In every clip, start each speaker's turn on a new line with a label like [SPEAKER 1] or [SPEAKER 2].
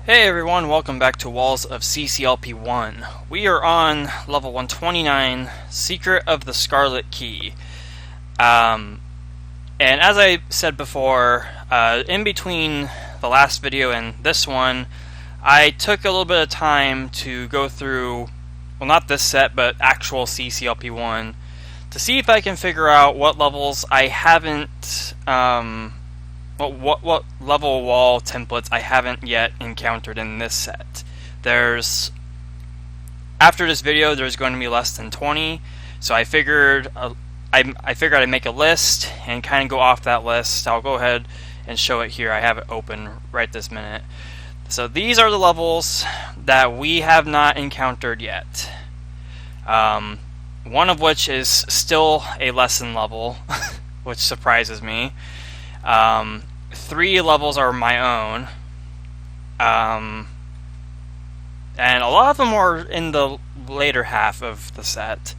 [SPEAKER 1] Hey everyone, welcome back to Walls of WoCCLP1. We are on level 129, Secret of the Scarlet Key. And as I said before, in between the last video and this one, I took a little bit of time to go through, well, not this set, but actual WoCCLP1, to see if I can figure out what levels I haven't, what level wall templates I haven't yet encountered in this set. After this video, there's going to be less than 20, so I figured I'd make a list and kind of go off that list. I'll go ahead and show it here. I have it open right this minute. So these are the levels that we have not encountered yet. One of which is still a lesson level, which surprises me. 3 levels are my own, and a lot of them are in the later half of the set.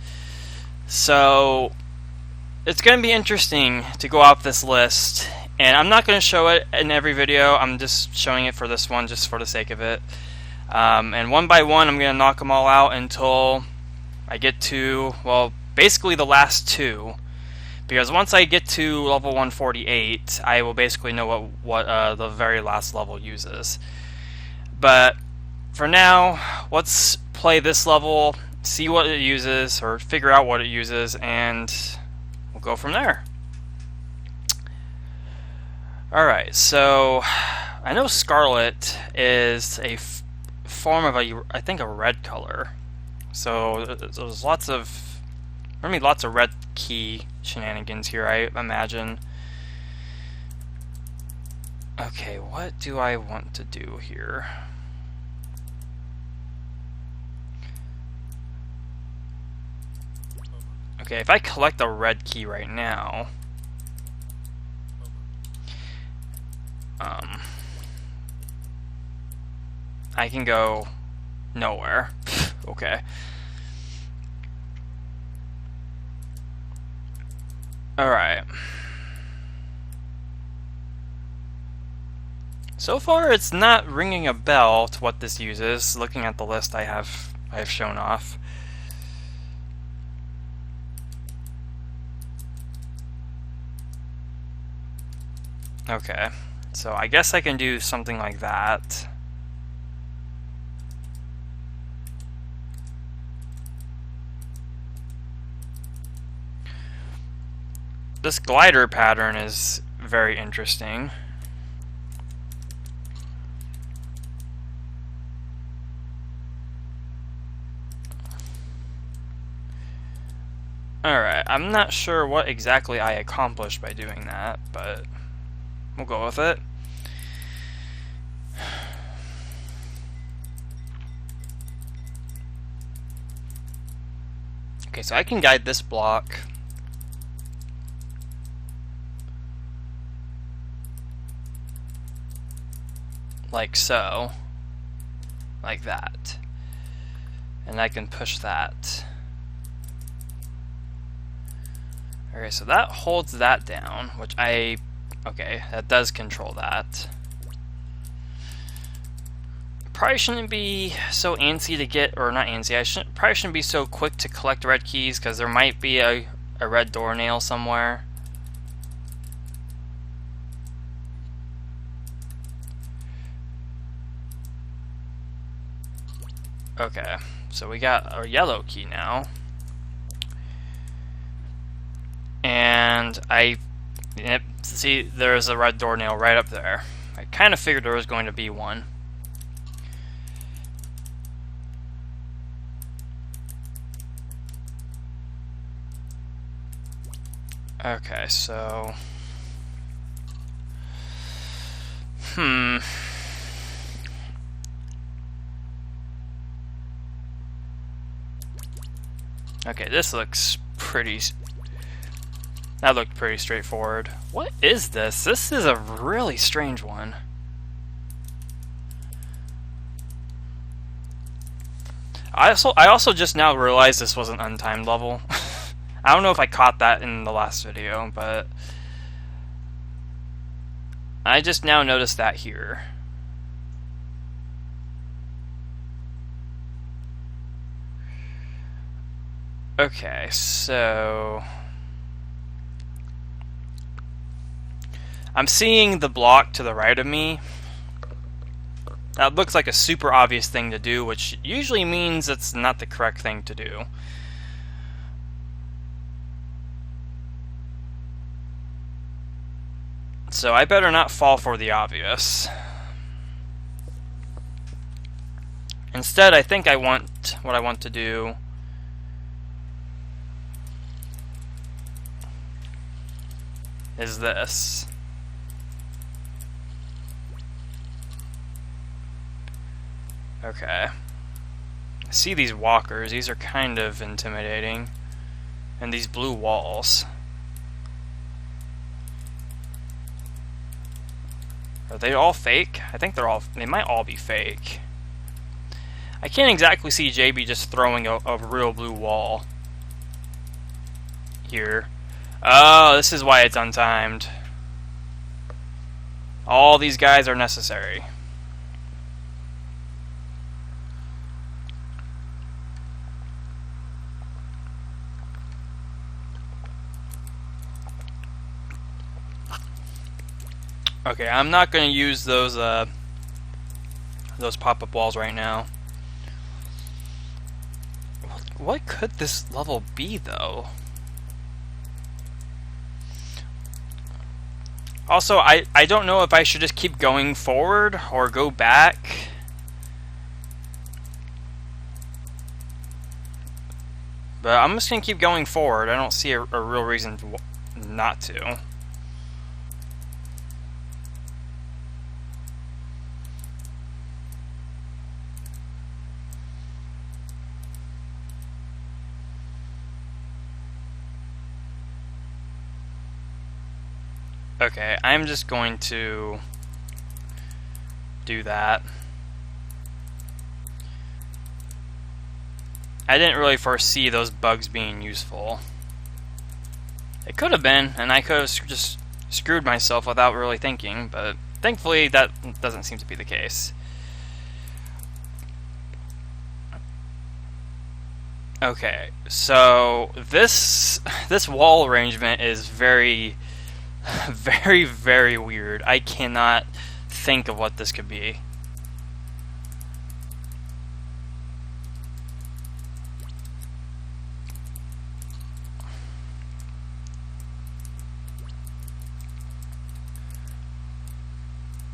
[SPEAKER 1] So it's going to be interesting to go off this list, and I'm not going to show it in every video. I'm just showing it for this one, just for the sake of it. And one by one, I'm going to knock them all out until I get to, well, basically the last 2. Because once I get to level 148, I will basically know what the very last level uses. But for now, let's play this level, see what it uses, or figure out what it uses, and we'll go from there. Alright, so I know Scarlet is a form of I think a red color. So there's lots of red key shenanigans here, I imagine. Okay, what do I want to do here? Okay, if I collect a red key right now, I can go nowhere. Okay. Alright. So far it's not ringing a bell to what this uses, looking at the list I have shown off. Okay, so I guess I can do something like that. This glider pattern is very interesting. Alright, I'm not sure what exactly I accomplished by doing that, but we'll go with it. Okay, so I can guide this block. Like so, like that, and I can push that. Okay, so that holds that down, which okay, that does control that. Probably shouldn't be so antsy to get, or not antsy, probably shouldn't be so quick to collect red keys, because there might be a red doornail somewhere. Okay, so we got our yellow key now. And see, there's a red doornail right up there. I kind of figured there was going to be one. Okay, so okay, this looks pretty... That looked pretty straightforward. What is this? This is a really strange one. I also just now realized this was an untimed level. I don't know if I caught that in the last video, but I just now noticed that here. Okay, so I'm seeing the block to the right of me. That looks like a super obvious thing to do, which usually means it's not the correct thing to do. So I better not fall for the obvious. Instead, I think what I want to do is this. Okay. I see these walkers. These are kind of intimidating. And these blue walls. Are they all fake? I think they might all be fake. I can't exactly see JB just throwing a real blue wall here. Oh, this is why it's untimed. All these guys are necessary. Okay, I'm not going to use those pop-up walls right now. What could this level be, though? Also, I don't know if I should just keep going forward or go back. But I'm just going to keep going forward. I don't see a real reason not to. Okay, I'm just going to do that. I didn't really foresee those bugs being useful. It could have been, and I could have just screwed myself without really thinking, but thankfully that doesn't seem to be the case. Okay, so this wall arrangement is very weird. I cannot think of what this could be.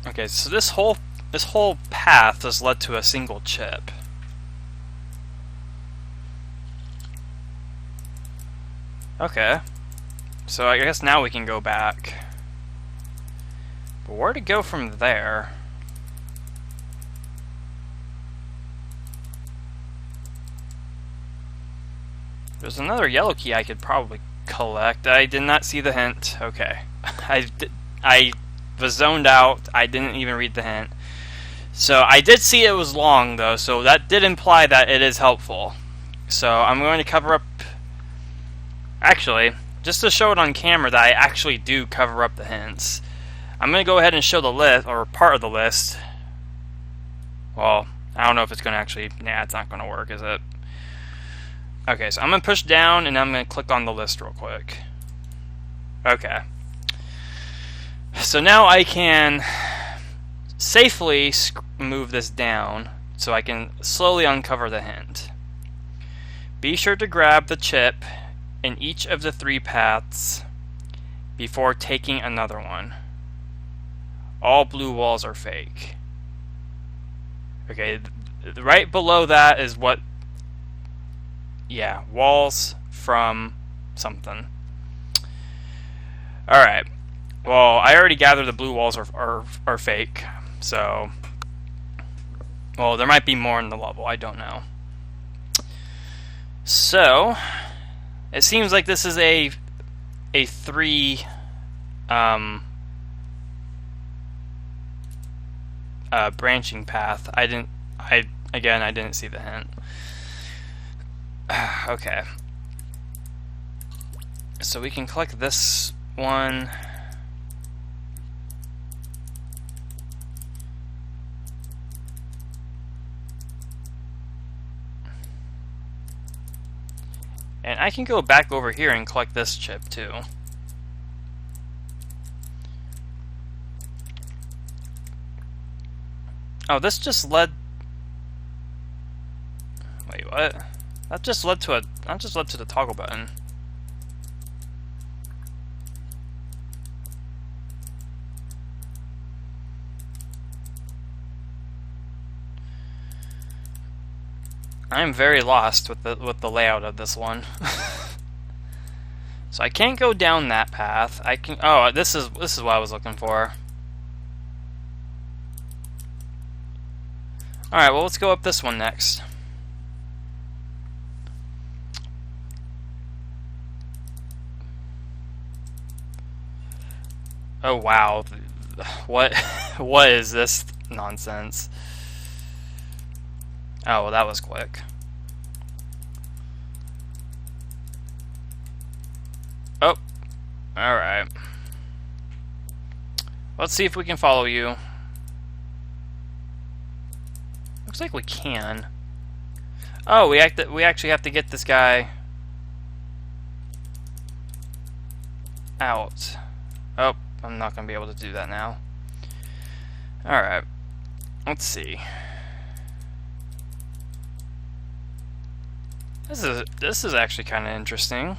[SPEAKER 1] Okay, so this whole path has led to a single chip. Okay. So I guess now we can go back. But where to go from there? There's another yellow key I could probably collect. I did not see the hint. Okay. I was zoned out. I didn't even read the hint. So I did see it was long, though, so that did imply that it is helpful. So I'm going to cover up... Actually, just to show it on camera that I actually do cover up the hints, I'm going to go ahead and show the list, or part of the list. Well, I don't know if it's going to actually... Nah, it's not going to work, is it? Okay, so I'm going to push down, and I'm going to click on the list real quick. Okay. So now I can safely move this down, so I can slowly uncover the hint. Be sure to grab the chip in each of the 3 paths before taking another one. All blue walls are fake. Okay, right below that is what... Yeah, walls from something. Alright. Well, I already gathered the blue walls are fake, so... Well, there might be more in the level, I don't know. So... It seems like this is a 3 branching path. I didn't see the hint. Okay. So we can collect this one. And I can go back over here and collect this chip too. Oh, this just led... Wait, what? That just led to the toggle button. I'm very lost with the layout of this one. So I can't go down that path. I can. Oh, this is what I was looking for. All right, well, let's go up this one next. Oh wow, what is this nonsense? Oh, well, that was quick. Oh, alright. Let's see if we can follow you. Looks like we can. Oh, we actually have to get this guy out. Oh, I'm not going to be able to do that now. Alright. Let's see. This is actually kind of interesting.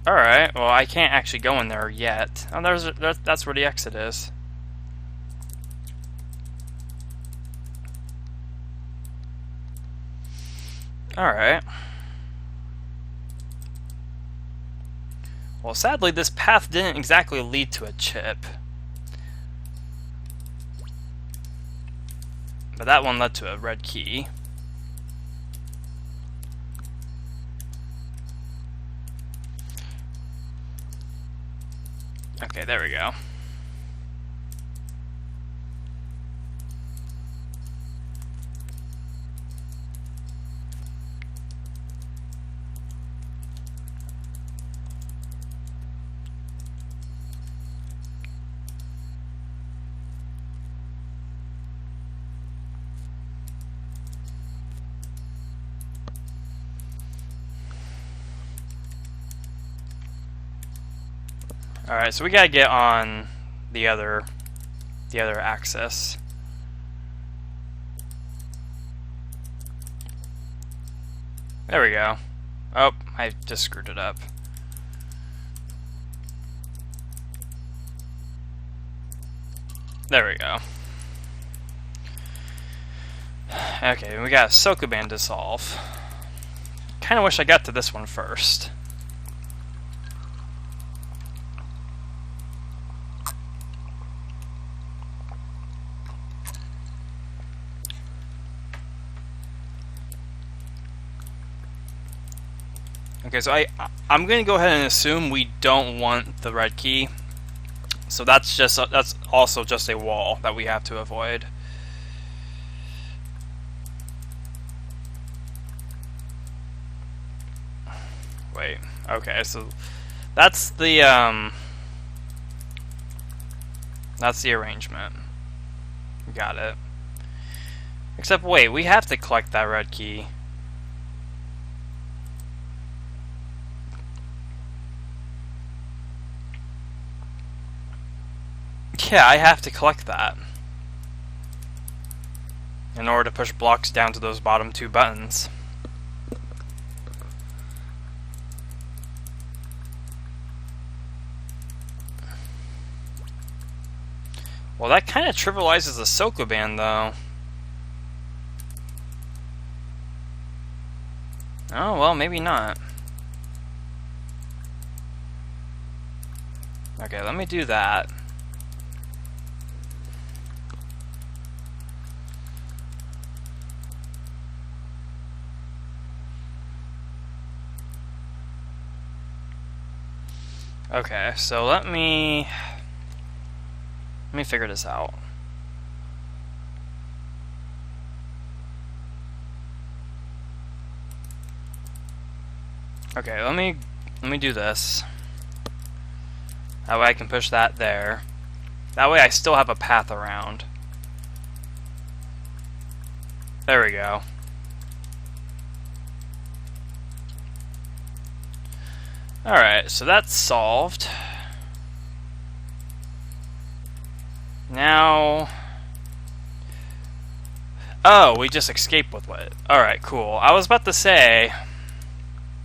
[SPEAKER 1] Alright, well, I can't actually go in there yet. Oh, that's where the exit is. Alright. Well, sadly, this path didn't exactly lead to a chip. But that one led to a red key. Okay, there we go. Alright, so we gotta get on the other axis. There we go. Oh, I just screwed it up. There we go. Okay, we got a Sokoban to solve. Kinda wish I got to this one first. Okay, so I'm going to go ahead and assume we don't want the red key. So that's also just a wall that we have to avoid. Wait. Okay, so that's the arrangement. Got it. Except wait, we have to collect that red key. Yeah, I have to collect that in order to push blocks down to those bottom two buttons. Well, that kind of trivializes the Sokoban, though. Oh, well, maybe not. Okay, let me do that. Okay, so let me figure this out. Okay, let me do this. That way I can push that there. That way I still have a path around. There we go. Alright, so that's solved. Now... Oh, we just escaped with it. Alright, cool. I was about to say...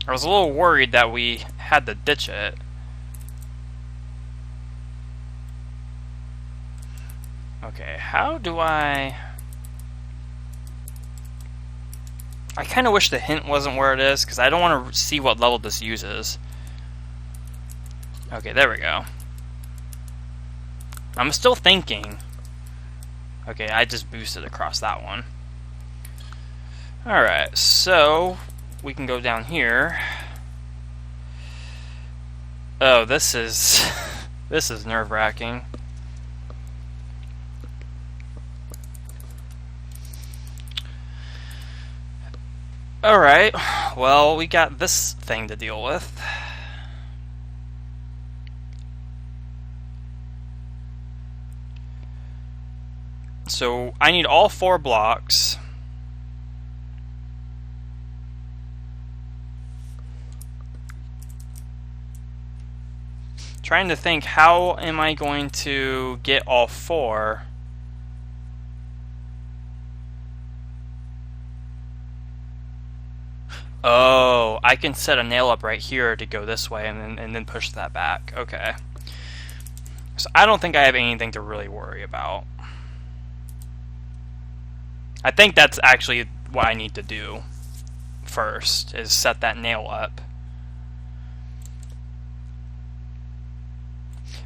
[SPEAKER 1] I was a little worried that we had to ditch it. Okay, how do I kind of wish the hint wasn't where it is, because I don't want to see what level this uses. Okay, there we go. I'm still thinking. Okay, I just boosted across that one. Alright, so we can go down here. Oh, this is this is nerve-wracking. Alright, well, we got this thing to deal with. So, I need all 4 blocks. Trying to think, how am I going to get all 4? Oh, I can set a nail up right here to go this way and then push that back. Okay. So I don't think I have anything to really worry about. I think that's actually what I need to do first, is set that nail up.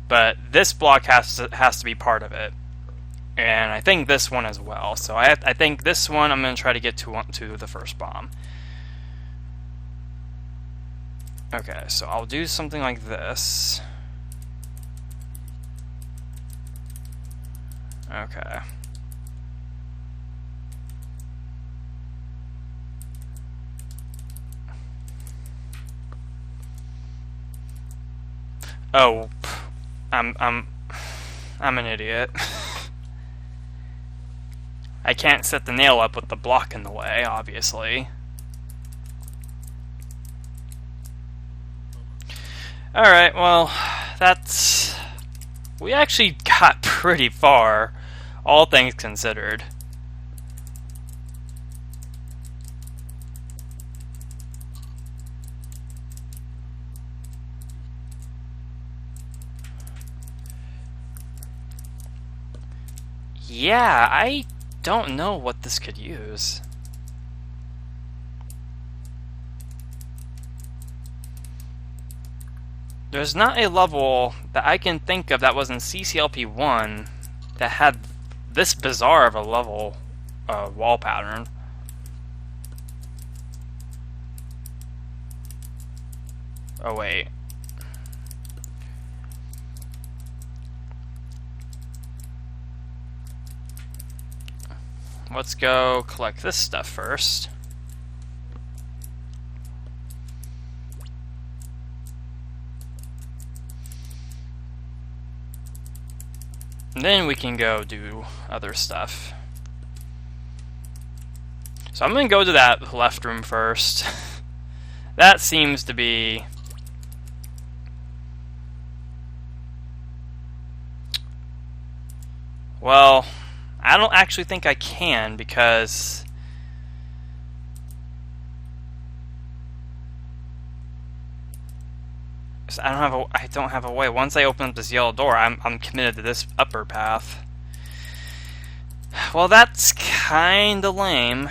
[SPEAKER 1] But this block has to be part of it. And I think this one as well. So I think this one I'm going to try to get to the first bomb. Okay, so I'll do something like this. Okay. Oh, I'm an idiot. I can't set the nail up with the block in the way, obviously. Alright, well, that's... We actually got pretty far, all things considered. Yeah, I don't know what this could use. There's not a level that I can think of that was in WoCCLP1 that had this bizarre of a level wall pattern. Oh wait. Let's go collect this stuff first. And then we can go do other stuff. So I'm going to go to that left room first. That seems to be... Well, I don't actually think I can, because... I don't have a way. Once I open up this yellow door, I'm committed to this upper path. Well, that's kinda lame.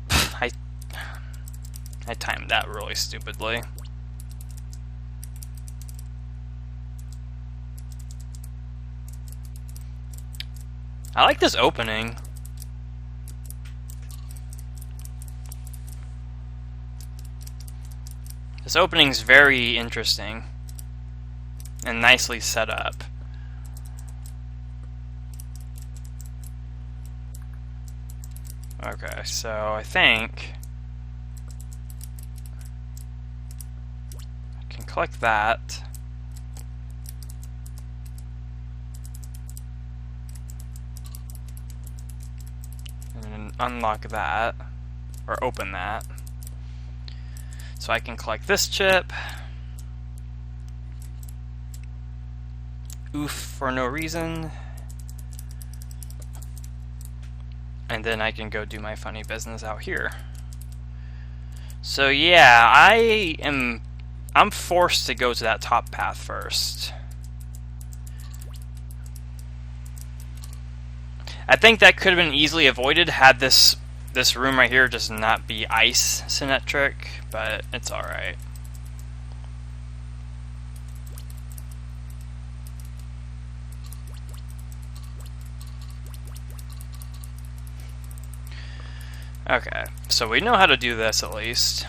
[SPEAKER 1] I timed that really stupidly. I like this opening. This opening's very interesting and nicely set up. Okay, so I think I can collect that. And unlock that, or open that. So I can collect this chip. Oof, for no reason. And then I can go do my funny business out here. So yeah, I'm forced to go to that top path first. I think that could have been easily avoided had this room right here just not be ice symmetric, but it's alright. Okay, so we know how to do this at least.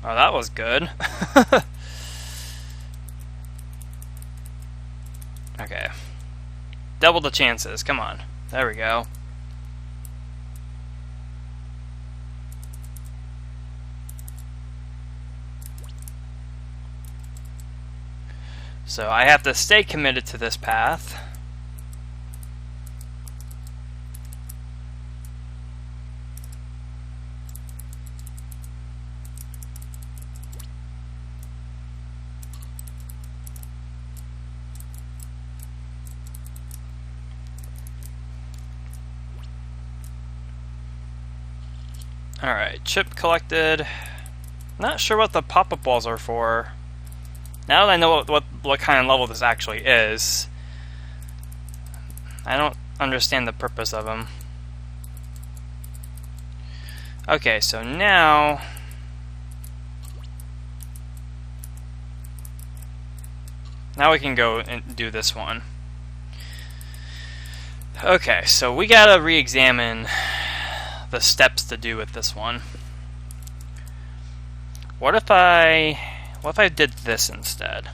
[SPEAKER 1] Oh, that was good. Okay. Double the chances, come on. There we go. So I have to stay committed to this path. Alright, chip collected. Not sure what the pop-up balls are for. Now that I know what kind of level this actually is, I don't understand the purpose of them. Okay, so now we can go and do this one. Okay, so we gotta re-examine the steps to do with this one. What if I did this instead?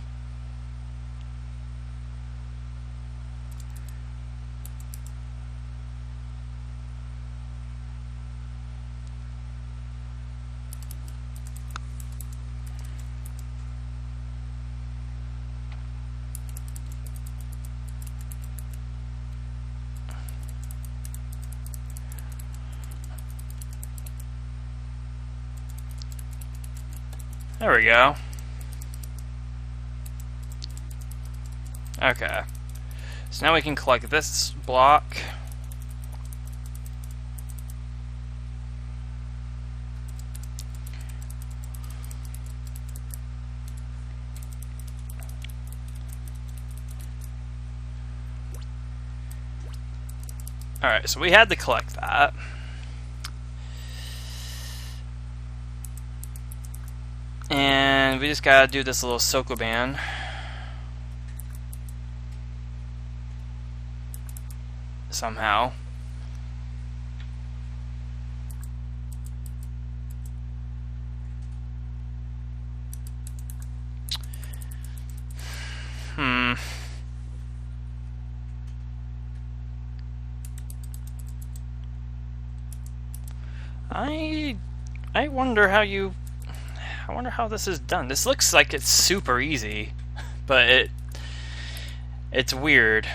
[SPEAKER 1] There we go. Okay. So now we can collect this block. Alright, so we had to collect that. And we just gotta do this little Sokoban. Somehow. I wonder how this is done. This looks like it's super easy, but it's weird.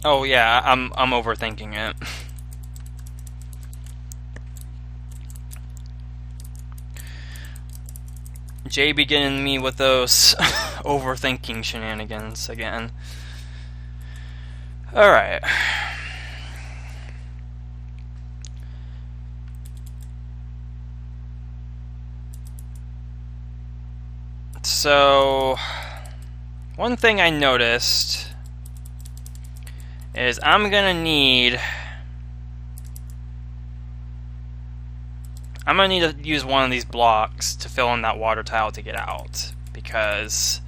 [SPEAKER 1] Oh yeah, I'm overthinking it. Jay beginning me with those overthinking shenanigans again. Alright. So, one thing I noticed is I'm gonna need to use one of these blocks to fill in that water tile to get out, because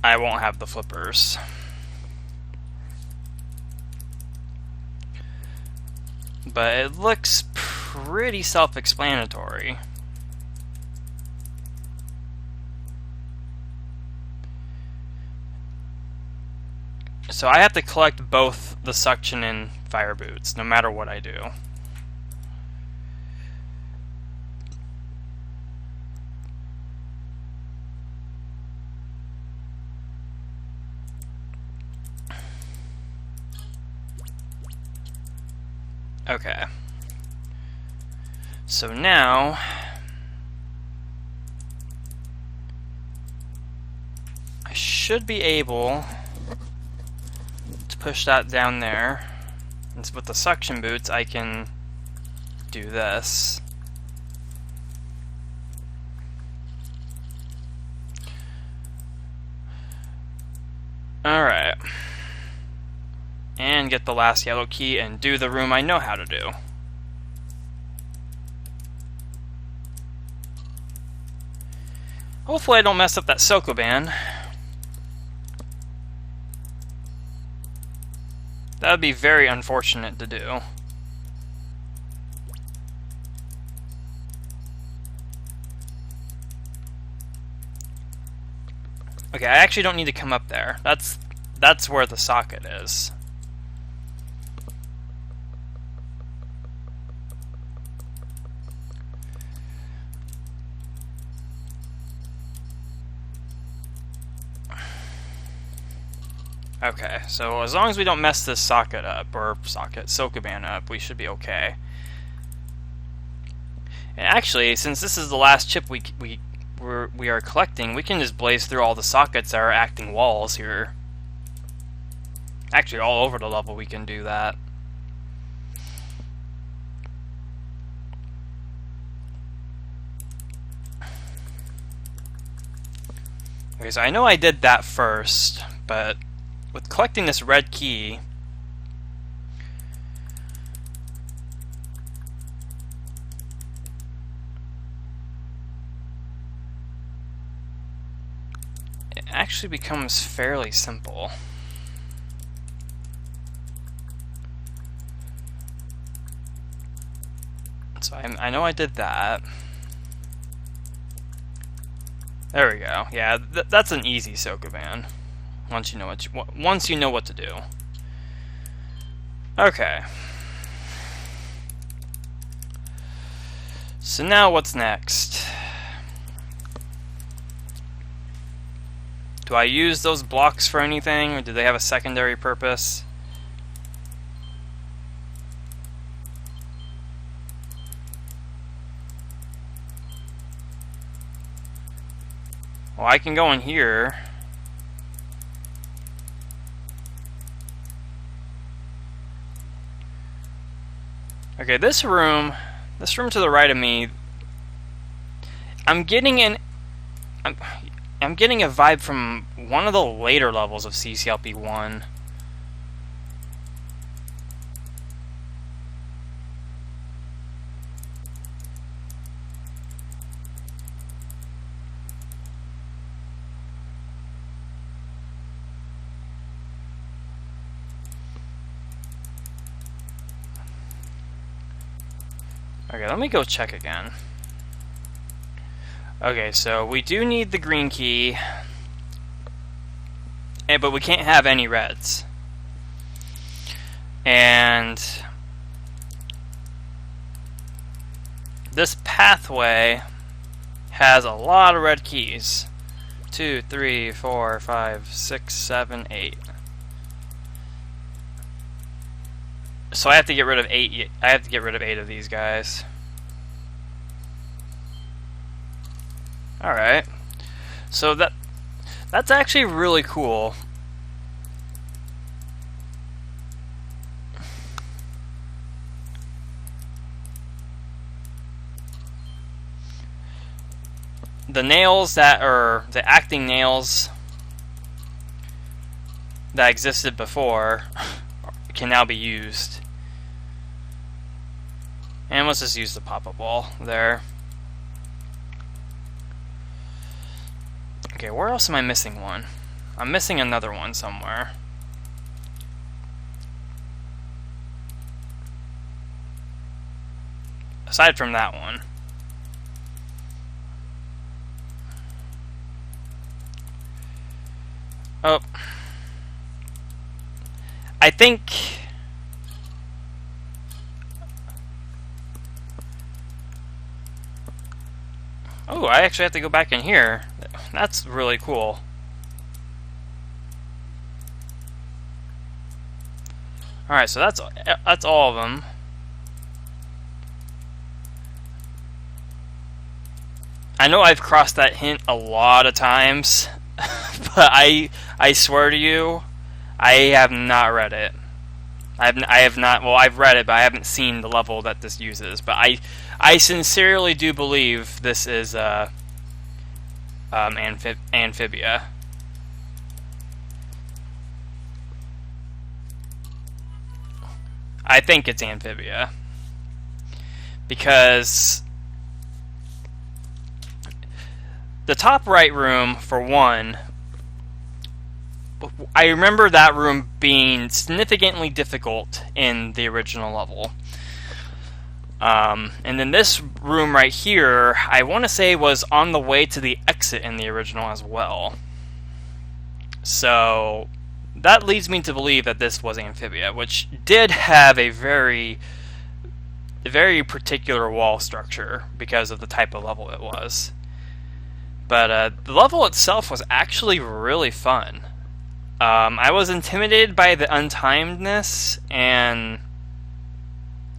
[SPEAKER 1] I won't have the flippers. But it looks pretty self-explanatory. So I have to collect both the suction and fire boots, no matter what I do. Okay. So now I should be able to push that down there. And with the suction boots, I can do this. Alright. And get the last yellow key and do the room I know how to do. Hopefully I don't mess up that Sokoban. That would be very unfortunate to do. Okay, I actually don't need to come up there. That's where the socket is. Okay, so as long as we don't mess this socket up, or Sokoban up, we should be okay. And actually, since this is the last chip we are collecting, we can just blaze through all the sockets that are acting walls here. Actually, all over the level we can do that. Okay, so I know I did that first, but with collecting this red key, it actually becomes fairly simple. So I know I did that. There we go. Yeah, that's an easy Sokoban. Once you know what to do. Okay. So now what's next? Do I use those blocks for anything, or do they have a secondary purpose? Well, I can go in here. Okay, this room to the right of me, I'm getting a vibe from one of the later levels of WoCCLP1. Okay, let me go check again. Okay, so we do need the green key, but we can't have any reds. And this pathway has a lot of red keys. 2, 3, 4, 5, 6, 7, 8. So I have to get rid of 8. I have to get rid of 8 of these guys. All right. So that's actually really cool. The nails that are the acting nails that existed before can now be used. And let's just use the pop-up wall there. Okay, where else am I missing one? I'm missing another one somewhere. Aside from that one. Oh. I think... Oh, I actually have to go back in here. That's really cool. Alright, so that's all of them. I know I've crossed that hint a lot of times, but I swear to you, I have not read it. I have not. Well, I've read it, but I haven't seen the level that this uses. But I sincerely do believe this is Amphibia. I think it's Amphibia because the top right room, for one, I remember that room being significantly difficult in the original level. And then this room right here, I want to say was on the way to the exit in the original as well. So that leads me to believe that this was Amphibia, which did have a very particular wall structure because of the type of level it was. But the level itself was actually really fun. I was intimidated by the untimedness and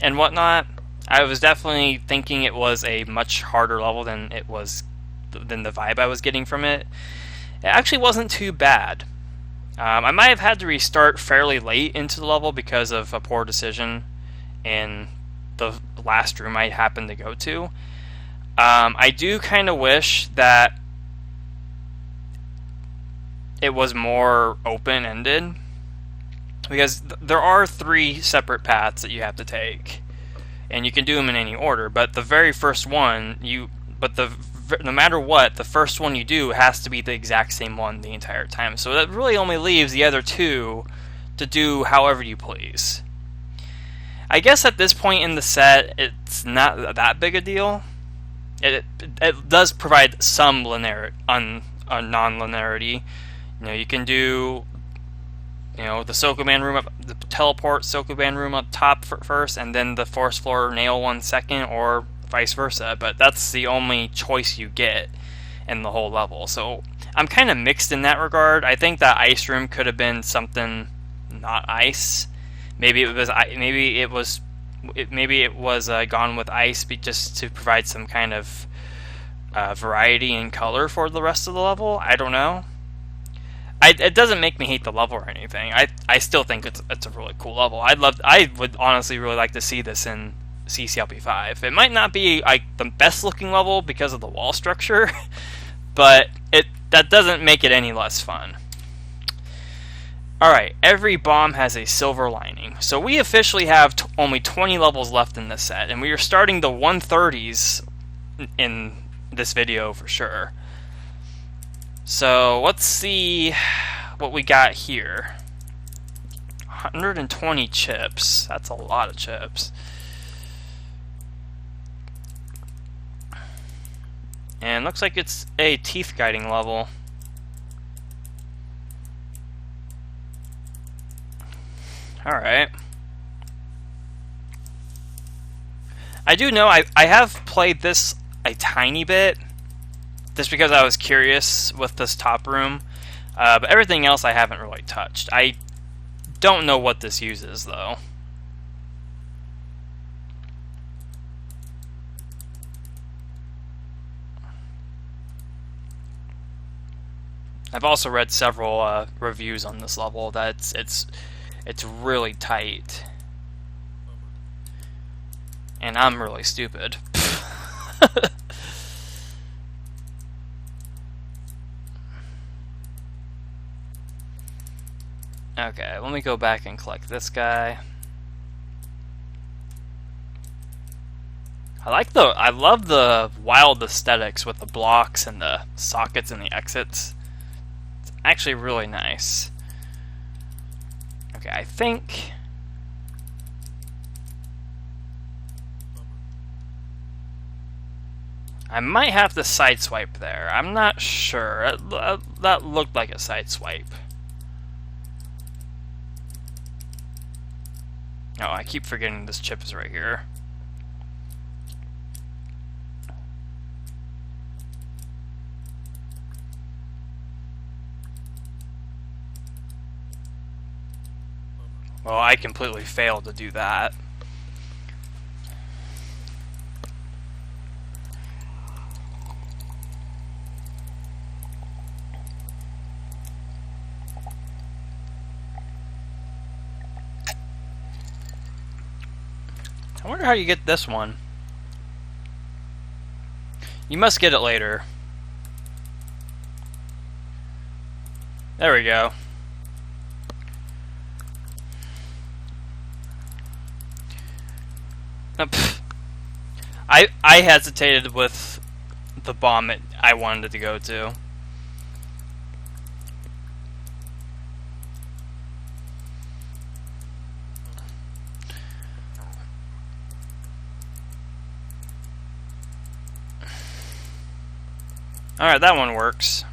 [SPEAKER 1] whatnot. I was definitely thinking it was a much harder level than the vibe I was getting from it. It actually wasn't too bad. I might have had to restart fairly late into the level because of a poor decision in the last room I happened to go to. I do kind of wish that it was more open-ended, because there are 3 separate paths that you have to take, and you can do them in any order. But the very first one, no matter what, the first one you do has to be the exact same one the entire time. So that really only leaves the other 2 to do however you please. I guess at this point in the set, it's not that big a deal. It does provide some non-linearity. You know, you can do, the Sokoban room up, the teleport Sokoban room up top first, and then the force floor nail one second, or vice versa. But that's the only choice you get in the whole level. So I'm kind of mixed in that regard. I think that ice room could have been something not ice. Maybe it was gone with ice, just to provide some kind of variety and color for the rest of the level. I don't know. It doesn't make me hate the level or anything. I still think it's a really cool level. I would honestly really like to see this in WoCCLP5. It might not be like the best looking level because of the wall structure, but that doesn't make it any less fun. Alright, every bomb has a silver lining. So we officially have only 20 levels left in this set, and we are starting the 130s in this video for sure. So let's see what we got here. 120 chips. That's a lot of chips. And looks like it's a teeth guiding level. Alright. I do know I have played this a tiny bit, just because I was curious with this top room, but everything else I haven't really touched. I don't know what this uses, though. I've also read several reviews on this level that it's really tight, and I'm really stupid. Okay, let me go back and collect this guy. I love the wild aesthetics with the blocks and the sockets and the exits. actually really nice. Okay, I think... I might have to sideswipe there. I'm not sure. That looked like a sideswipe. Oh, I keep forgetting this chip is right here. Well, I completely failed to do that. I wonder how you get this one. You must get it later. There we go. I hesitated with the bomb I wanted it to go to. Alright, that one works.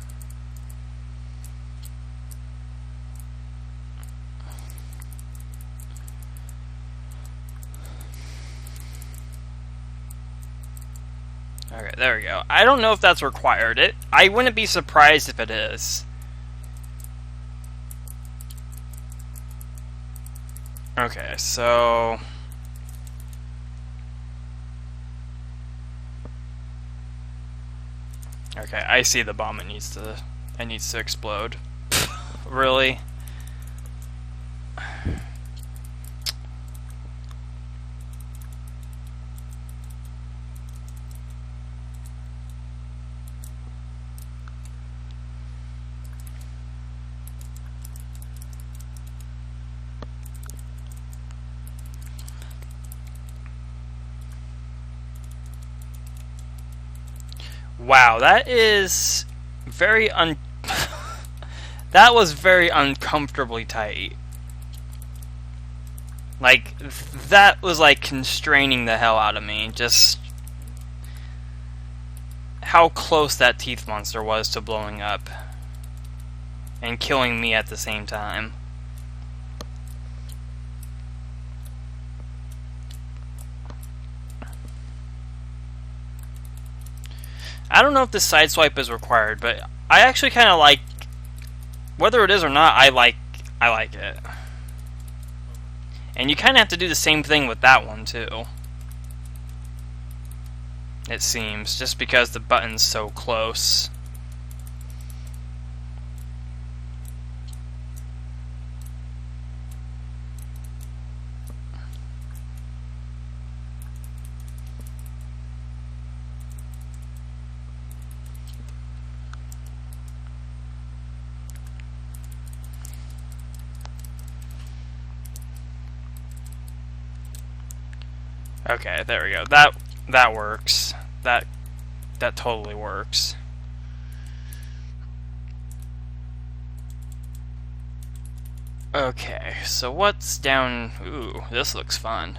[SPEAKER 1] Okay, there we go. I don't know if that's required. I wouldn't be surprised if it is. Okay, so... Okay, I see the bomb. It needs to explode. Really? Wow, that is very that was very uncomfortably tight. Like, that was like constraining the hell out of me. Just how close that teeth monster was to blowing up and killing me at the same time. I don't know if this sideswipe is required, but I actually kind of like, whether it is or not, I like it. And you kind of have to do the same thing with that one too. It seems, just because the button's so close. Okay, there we go. That works. That totally works. Okay, so what's down? Ooh, this looks fun.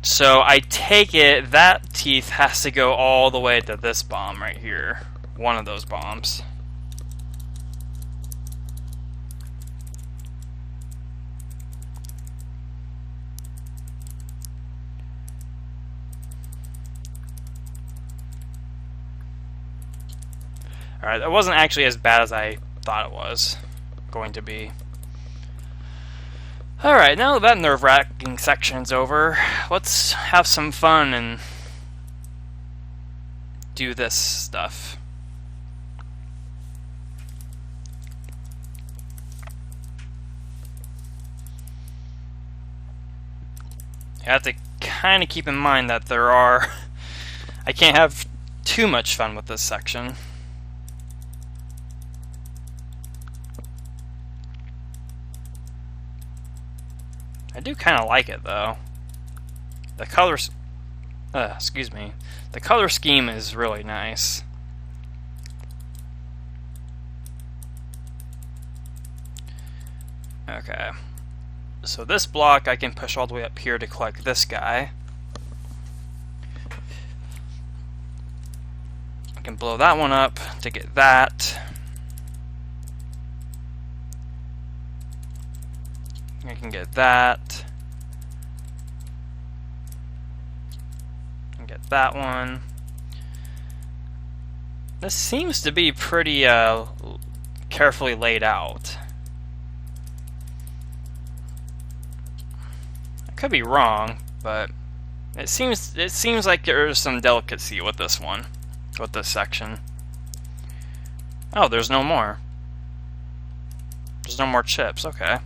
[SPEAKER 1] So I take it that teeth has to go all the way to this bomb right here. One of those bombs. Alright, that wasn't actually as bad as I thought it was going to be. Alright, now that nerve-wracking section's over, let's have some fun and do this stuff. You have to kind of keep in mind that I can't have too much fun with this section. I do kind of like it though. The colors excuse me. The color scheme is really nice. Okay. So this block I can push all the way up here to collect this guy. I can blow that one up to get that. I can get that. And get that one. This seems to be pretty carefully laid out. I could be wrong, but it seems like there's some delicacy with this one, with this section. Oh, there's no more. There's no more chips. Okay.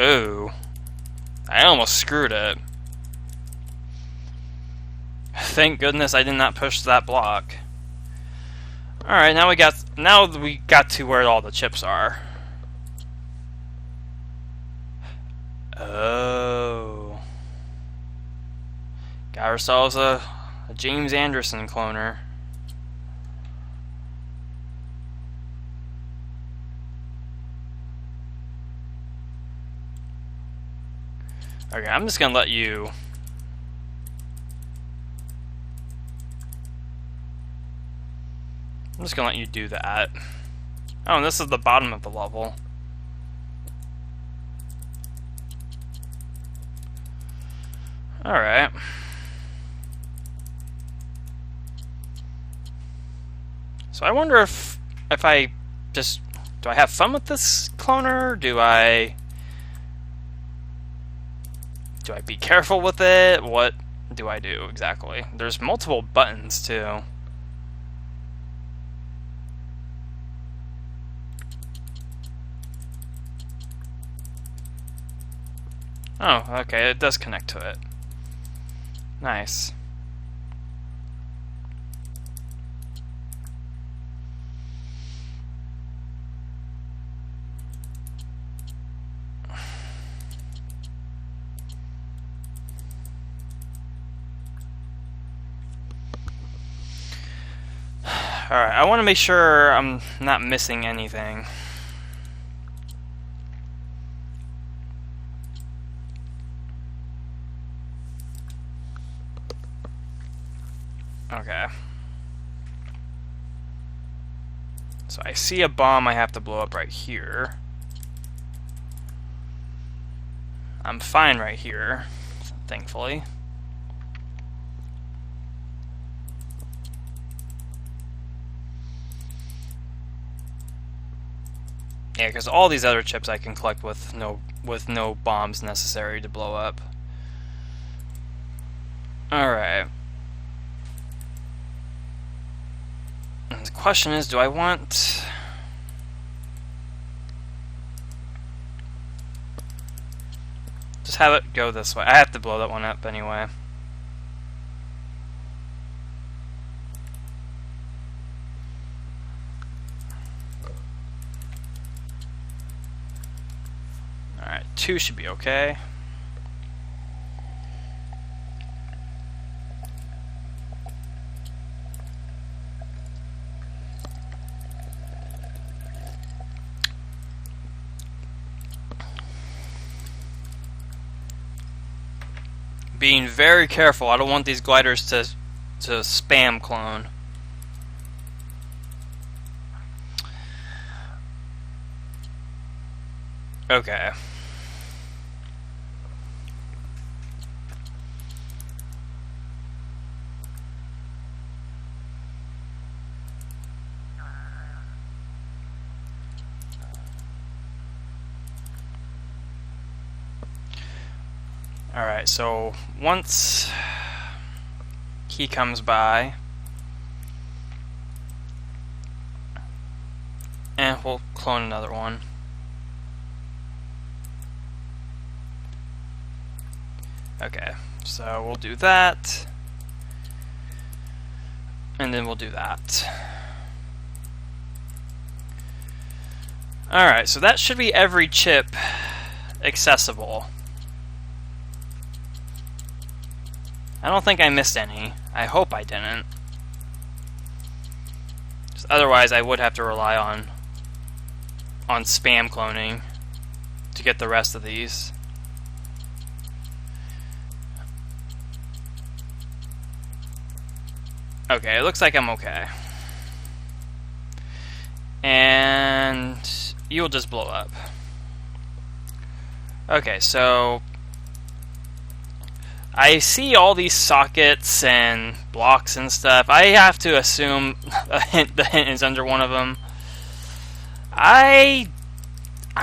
[SPEAKER 1] Ooh, I almost screwed it. Thank goodness I did not push that block. Alright, now we got to where all the chips are. Oh. Got ourselves a James Anderson cloner. Okay, I'm just gonna let you... I'm just gonna let you do that. Oh, and this is the bottom of the level. Alright. So I wonder if I just... Do I have fun with this cloner? Do I be careful with it? What do I do exactly? There's multiple buttons too. Oh, okay, it does connect to it. Nice. Alright, I want to make sure I'm not missing anything. Okay. So I see a bomb I have to blow up right here. I'm fine right here, thankfully. Yeah, because all these other chips I can collect with no bombs necessary to blow up. Alright. The question is, do I want... Just have it go this way. I have to blow that one up anyway. Alright, 2 should be okay. Being very careful. I don't want these gliders to spam clone. Okay. Alright, so once he comes by, and we'll clone another one. Okay, so we'll do that, and then we'll do that. Alright, so that should be every chip accessible. I don't think I missed any. I hope I didn't. Otherwise, I would have to rely on spam cloning to get the rest of these. Okay, it looks like I'm okay. And you'll just blow up. Okay, so I see all these sockets and blocks and stuff. I have to assume the hint is under one of them. I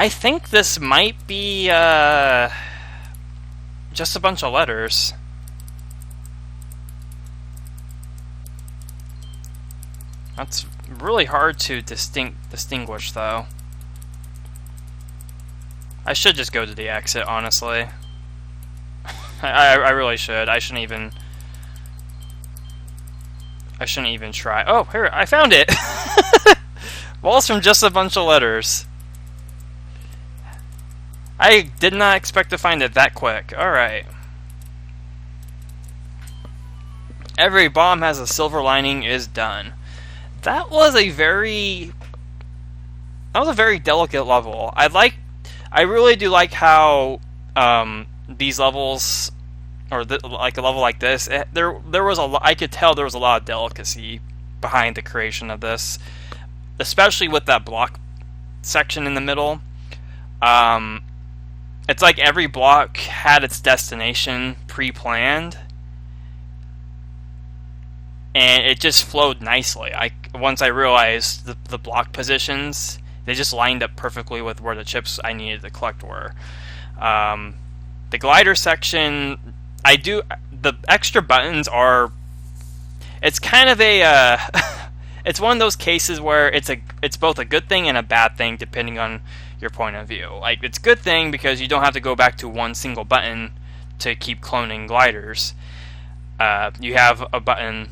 [SPEAKER 1] think this might be just a bunch of letters. That's really hard to distinguish, though. I should just go to the exit, honestly. I really should. I shouldn't even try. Oh, here, I found it! Walls from just a bunch of letters. I did not expect to find it that quick. Alright. Every bomb has a silver lining is done. That was a very delicate level. I really do like how these levels, or like a level like this, there was I could tell there was a lot of delicacy behind the creation of this, especially with that block section in the middle. It's like every block had its destination pre-planned, and it just flowed nicely. Once I realized the block positions, they just lined up perfectly with where the chips I needed to collect were. The glider section, the extra buttons are, it's kind of a, it's one of those cases where it's both a good thing and a bad thing depending on your point of view. Like, it's a good thing because you don't have to go back to one single button to keep cloning gliders. You have a button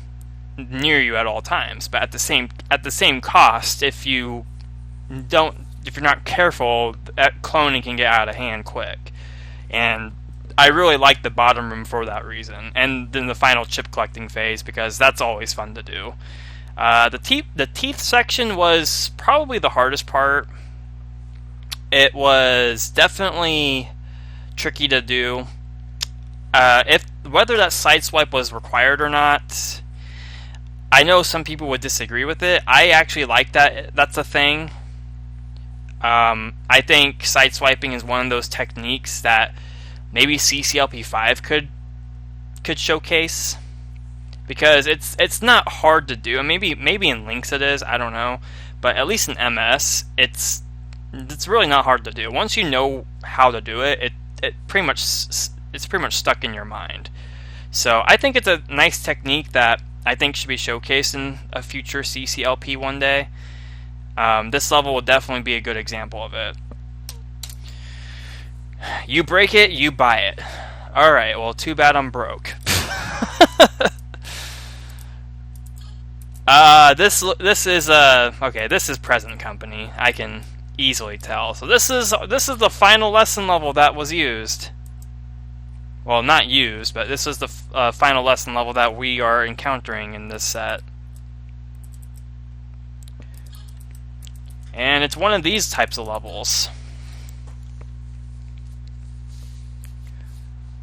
[SPEAKER 1] near you at all times, but at the same cost, if you're not careful, that cloning can get out of hand quick. And I really like the bottom room for that reason, and then the final chip collecting phase, because that's always fun to do. The teeth section was probably the hardest part. It was definitely tricky to do. Whether that sideswipe was required or not, I know some people would disagree with it. I actually like that. That's a thing. I think sideswiping is one of those techniques that maybe WoCCLP1 could showcase, because it's not hard to do. Maybe in Lynx it is. I don't know, but at least in MS, it's really not hard to do. Once you know how to do it, it's pretty much stuck in your mind. So I think it's a nice technique that I think should be showcased in a future WoCCLP one day. This level will definitely be a good example of it. You break it, you buy it. Alright, well, too bad I'm broke. This is present company. I can easily tell. So this is the final lesson level that was used. Well, not used, but this is the final lesson level that we are encountering in this set. And it's one of these types of levels,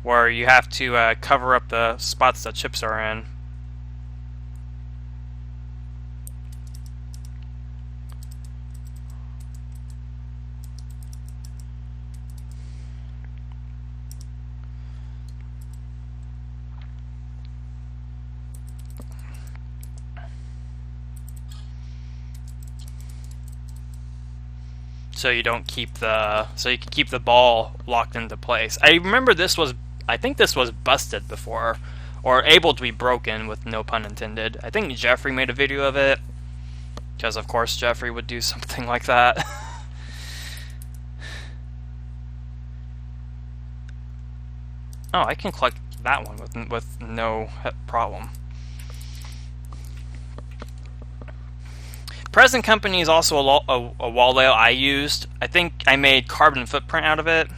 [SPEAKER 1] where you have to cover up the spots that chips are in. So you can keep the ball locked into place. I remember I think this was busted before, or able to be broken, with no pun intended. I think Jeffrey made a video of it, because of course Jeffrey would do something like that. Oh, I can collect that one with no problem. Present Company is also a wall layout I used. I think I made carbon footprint out of it.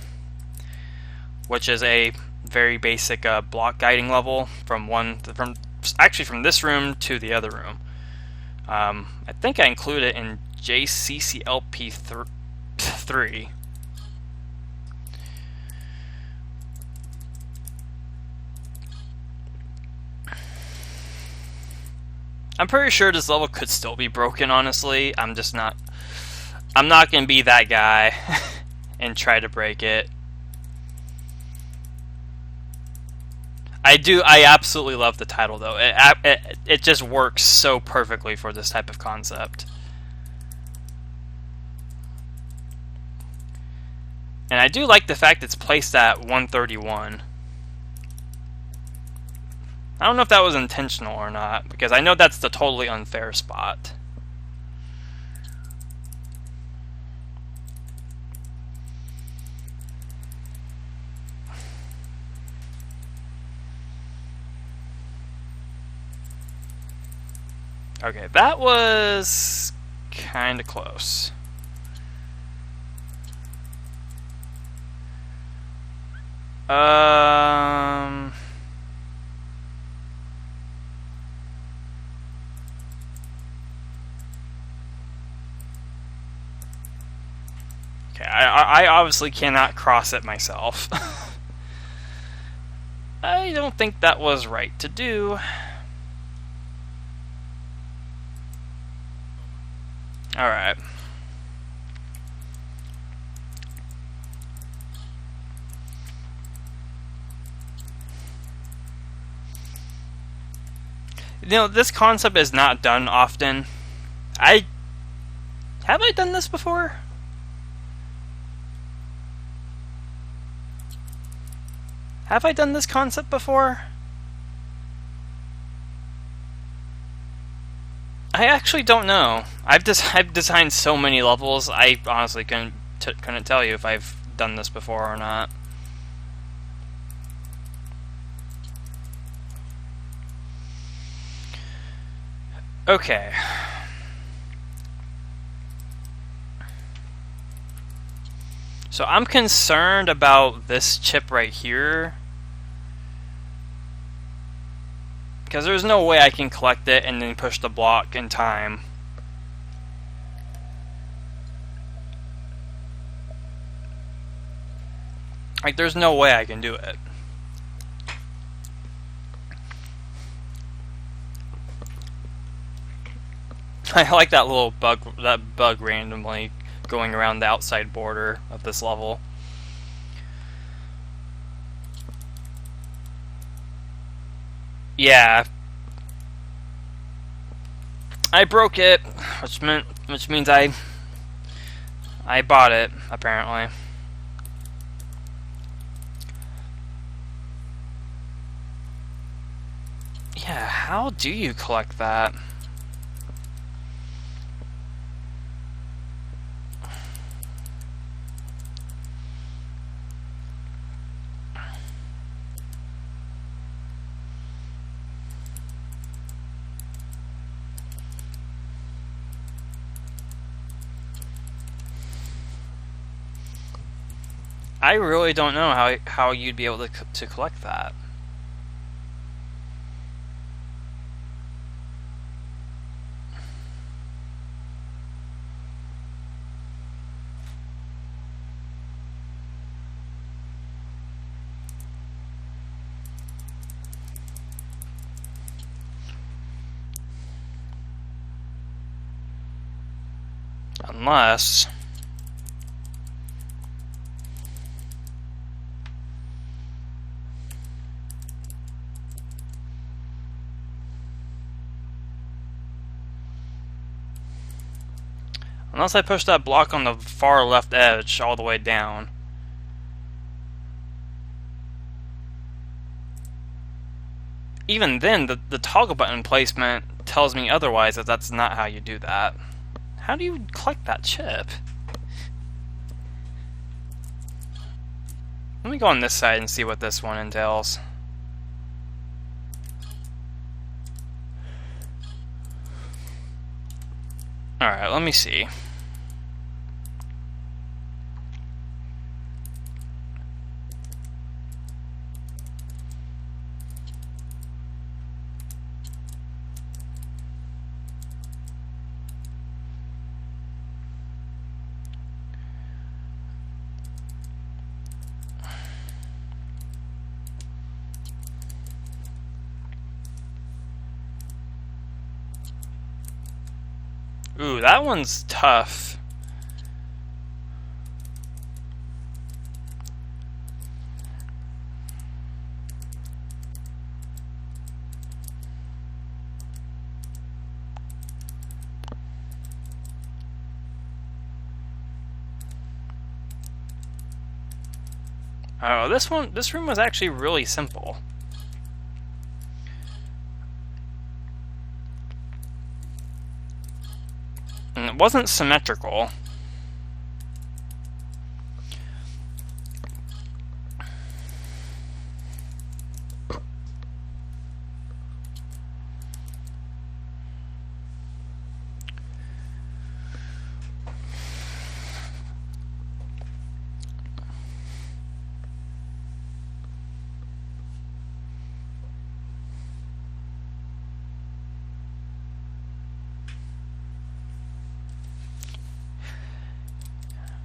[SPEAKER 1] which is a very basic block guiding level from this room to the other room. I think I include it in WoCCLP3. I'm pretty sure this level could still be broken, honestly. I'm not gonna be that guy and try to break it. I absolutely love the title, though. It just works so perfectly for this type of concept. And I do like the fact it's placed at 131. I don't know if that was intentional or not, because I know that's the totally unfair spot. Okay, that was kind of close. Okay, I obviously cannot cross it myself. I don't think that was right to do. Alright. You know, this concept is not done often. Have I done this before? Have I done this concept before? I actually don't know. I've designed so many levels, I honestly couldn't tell you if I've done this before or not. Okay. So I'm concerned about this chip right here, because there's no way I can collect it and then push the block in time. Like, there's no way I can do it. I like that little bug randomly going around the outside border of this level. Yeah, I broke it, which means I bought it, apparently. Yeah, how do you collect that? I really don't know how you'd be able to collect that. Unless... Unless I push that block on the far left edge all the way down. Even then, the toggle button placement tells me otherwise, that that's not how you do that. How do you collect that chip? Let me go on this side and see what this one entails. Alright, let me see. Ooh, that one's tough. Oh, this room was actually really simple. And it wasn't symmetrical.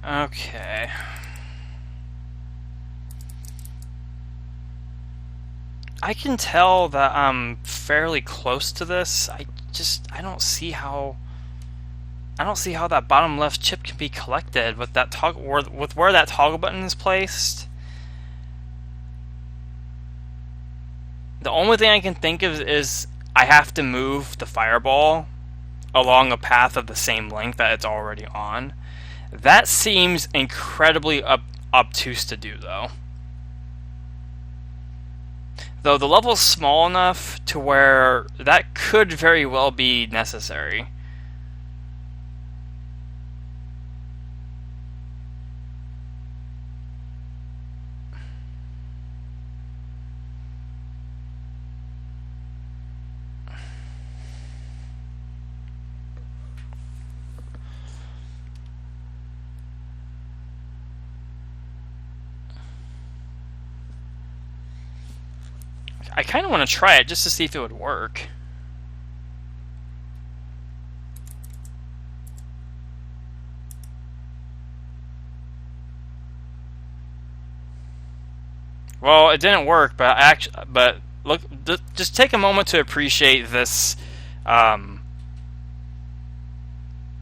[SPEAKER 1] Okay. I can tell that I'm fairly close to this. I don't see how that bottom left chip can be collected with that with where that toggle button is placed. The only thing I can think of is I have to move the fireball along a path of the same length that it's already on. That seems incredibly obtuse to do, though. Though the level's small enough to where that could very well be necessary. I kind of want to try it just to see if it would work. Well, it didn't work, but look, just take a moment to appreciate this,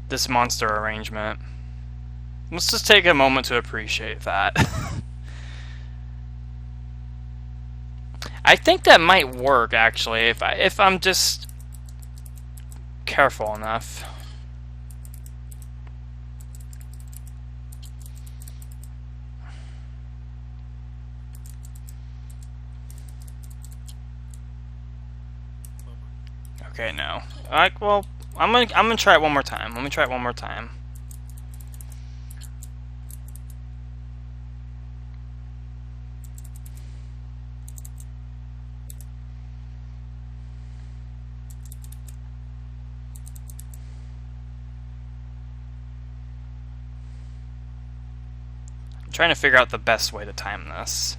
[SPEAKER 1] this monster arrangement. Let's just take a moment to appreciate that. I think that might work, actually, if I'm just careful enough. Okay, no. Alright, well, I'm gonna try it one more time. Let me try it one more time. I'm trying to figure out the best way to time this.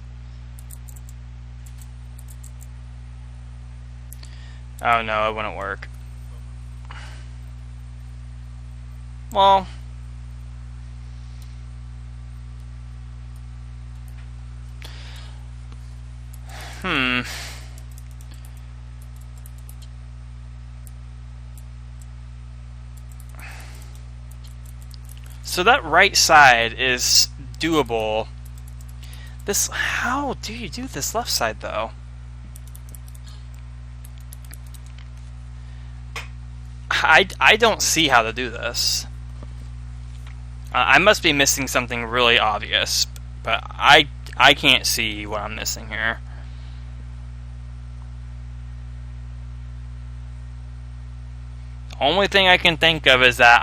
[SPEAKER 1] Oh no, it wouldn't work. Well, so that right side is doable. How do you do this left side, though? I don't see how to do this. I must be missing something really obvious, but I can't see what I'm missing here. The only thing I can think of is that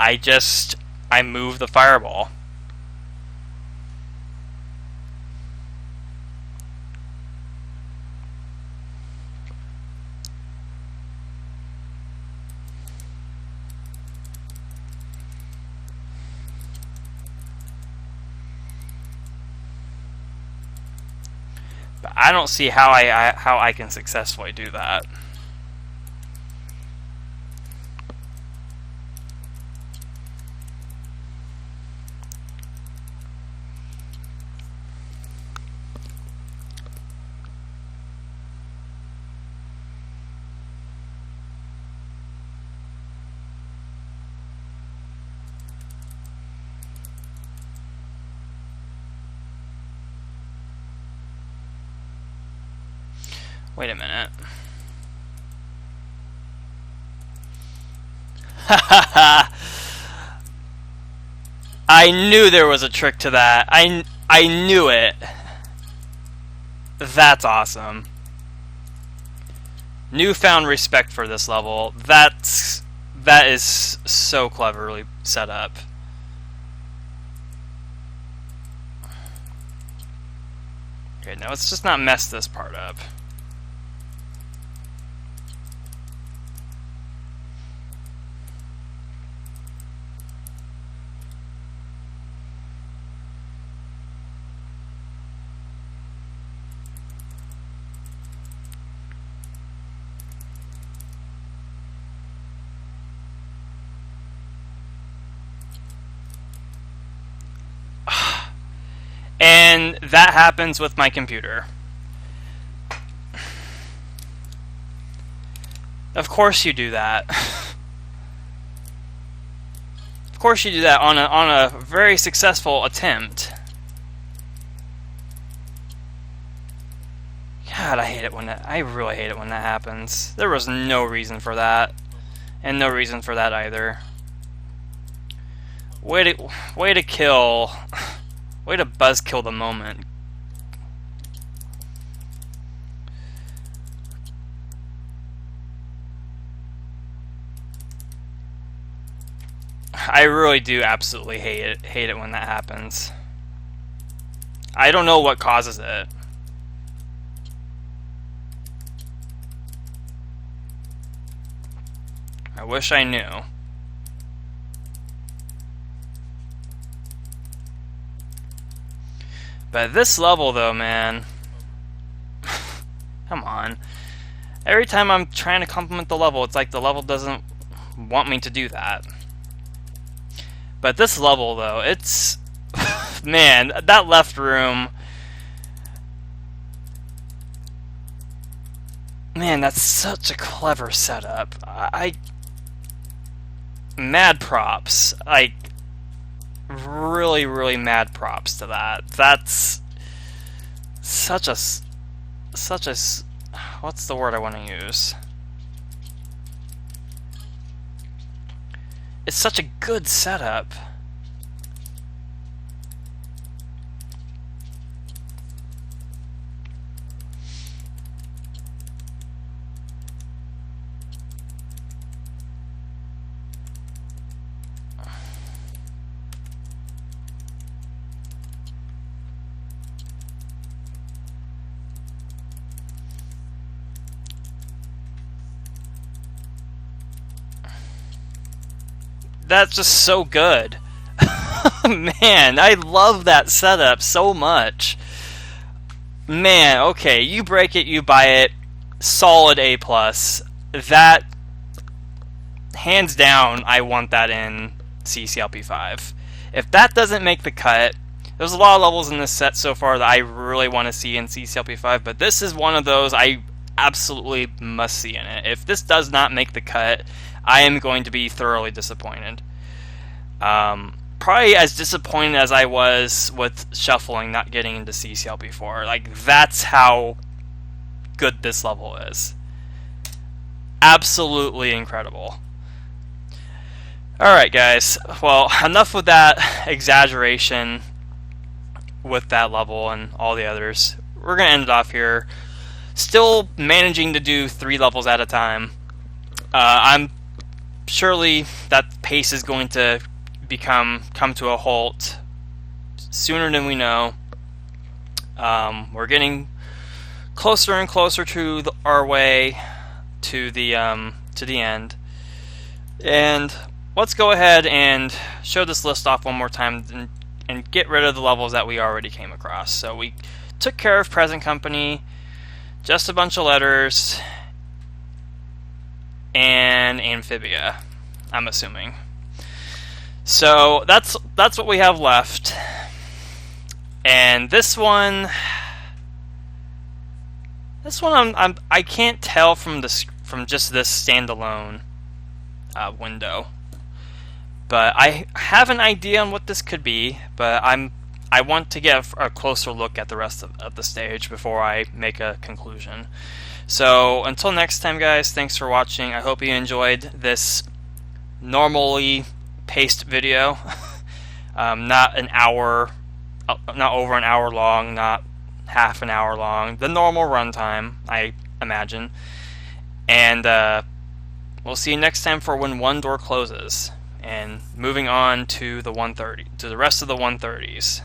[SPEAKER 1] I move the fireball. But I don't see how I can successfully do that. Wait a minute. Hahaha. I knew there was a trick to that. I knew it. That's awesome. Newfound respect for this level. That is so cleverly set up. Okay, now let's just not mess this part up. And that happens with my computer. Of course you do that. Of course you do that on a very successful attempt. God, I really hate it when that happens. There was no reason for that. And no reason for that either. Way to kill. Way to buzzkill the moment. I really do absolutely hate it when that happens. I don't know what causes it. I wish I knew. But this level, though, man, come on. Every time I'm trying to compliment the level, it's like the level doesn't want me to do that. But this level, though, it's... man, that left room... man, that's such a clever setup. Mad props. Like... really mad props to that. That's such a what's the word I want to use? It's such a good setup. That's just so good. Man, I love that setup so much. Man, okay, you break it, you buy it. Solid A+. That, hands down, I want that in WoCCLP5. If that doesn't make the cut, there's a lot of levels in this set so far that I really want to see in WoCCLP5, but this is one of those I absolutely must see in it. If this does not make the cut, I am going to be thoroughly disappointed. Probably as disappointed as I was with Shuffling not getting into WoCCLP4. Like, that's how good this level is. Absolutely incredible. Alright, guys. Well, enough with that exaggeration with that level and all the others. We're going to end it off here. Still managing to do 3 levels at a time. I'm surely that pace is going to come to a halt sooner than we know. We're getting closer and closer to our way to the end. And let's go ahead and show this list off one more time and get rid of the levels that we already came across. So we took care of Present Company, Just a Bunch of Letters, and Amphibia, I'm assuming. So that's what we have left. And this one I can't tell from just this standalone window. But I have an idea on what this could be, but I'm I want to get a closer look at the rest of the stage before I make a conclusion. So until next time, guys, thanks for watching. I hope you enjoyed this normally paced video. Not an hour, not over an hour long, not half an hour long. The normal runtime, I imagine. And we'll see you next time for when one door closes. And moving on to the 130, to the rest of the 130s.